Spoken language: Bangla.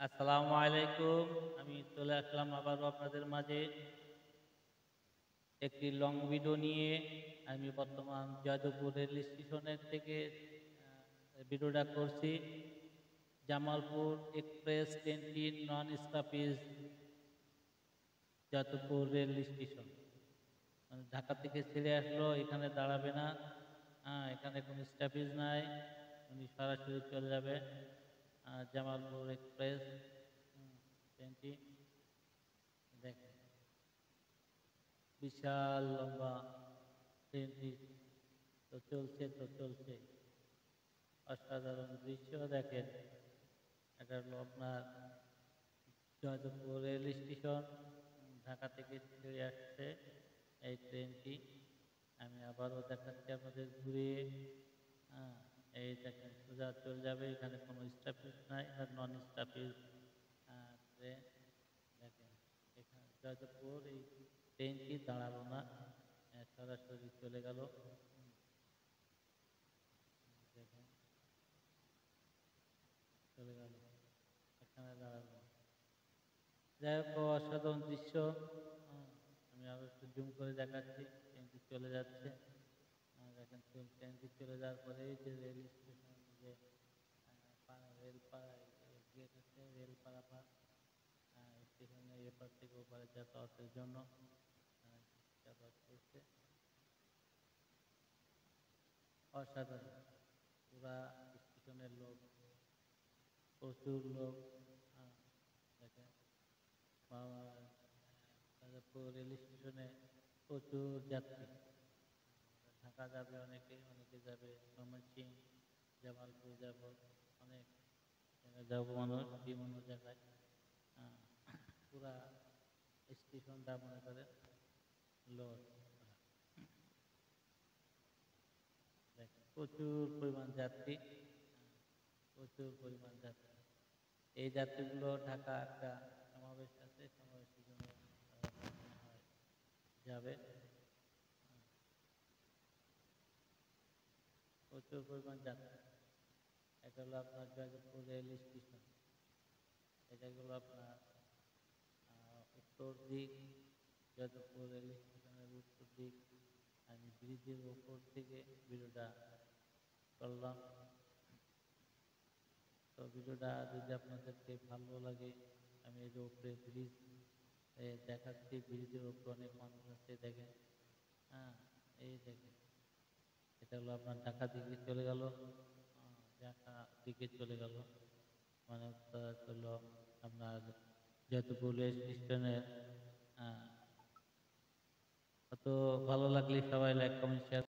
আসসালামু আলাইকুম। আমি চলে আসলাম আবারও আপনাদের মাঝে একটি লং ভিডিও নিয়ে। আমি বর্তমান যাদবপুর রেল স্টেশনের থেকে ভিডিওটা করছি। জামালপুর এক্সপ্রেস ট্রেনটি নন স্টপেজ যাদবপুর রেল স্টেশন। মানে ঢাকা থেকে ছেড়ে আসলো, এখানে দাঁড়াবে না। এখানে কোনো স্টপেজ নাই, উনি সরাসরি চলে যাবে জামালপুর এক্সপ্রেস ট্রেনটি। দেখেন বিশাল লম্বা ট্রেনটি তো চলছে। অসাধারণ দৃশ্য দেখেন। এটা হলো আপনার জয়দেবপুর রেল স্টেশন। ঢাকা থেকে ছেড়ে আসছে এই ট্রেনটি। আমি আবারও দেখাচ্ছি আপনাদের ঘুরিয়ে। হ্যাঁ, এই দেখেন সোজা চলে যাবে, এখানে কোনো স্টপেজ নাই, এটা নন স্টপেজ ট্রেন। দেখেন এখানে জয়দেবপুর এই ট্রেনটি দাঁড়ালো না, সরাসরি চলে গেল। দেখেন চলে গেল, এখানে দাঁড়ালো। যাই হোক, অসাধারণ দৃশ্য। হুম, আমি আরো একটু জুম করে দেখাচ্ছি। ট্রেনটি চলে যাচ্ছে। দেখেন ট্রেনটি চলে যাওয়ার পরে যে রেল স্টেশন, যে রেল গেট আছে, রেল পারাপার স্টেশনে এপার থেকে ওপারে যাতায়াতের জন্য যাতায়াত করছে। অসাধারণ, পুরা স্টেশনের লোক, প্রচুর লোক। দেখেন যাদবপুর রেল স্টেশনে প্রচুর যাত্রী। ঢাকা যাবে অনেকে, অনেকে যাবে ময়মনসিংহ, জামালপুর যাব, অনেক জায়গায় যাবো মানুষ, বিভিন্ন জায়গায়। পুরা স্টেশনটা মনে করে লোড। দেখেন প্রচুর পরিমাণ যাত্রী, প্রচুর পরিমাণ যাত্রী। এই যাত্রীগুলো ঢাকা একটা সমাবেশ আছে, সমাবেশের জন্য যাবে। প্রচুর পরিমাণ যাত্রী। এটা হলো আপনার জয়দেবপুর রেল স্টেশন। এটা হলো আপনার উত্তর দিক, যাদবপুর রেল স্টেশনের উত্তর দিক। আমি ব্রিজের ওপর থেকে ভিডিওটা করলাম। তো ভিডিওটা যদি আপনাদেরকে ভালো লাগে, আমি এই যে উপরে ব্রিজ দেখাচ্ছি, ব্রিজের উপরে অনেক মানুষ আছে। দেখেন, হ্যাঁ, এই দেখেন এটা হলো আপনার ঢাকা দিকে চলে গেল, ঢাকা দিকে চলে গেল। মানে হলো আপনার যাদবপুর রেল স্টেশনের। তো ভালো লাগলে সবাই লাইক কমেন্ট শেয়ার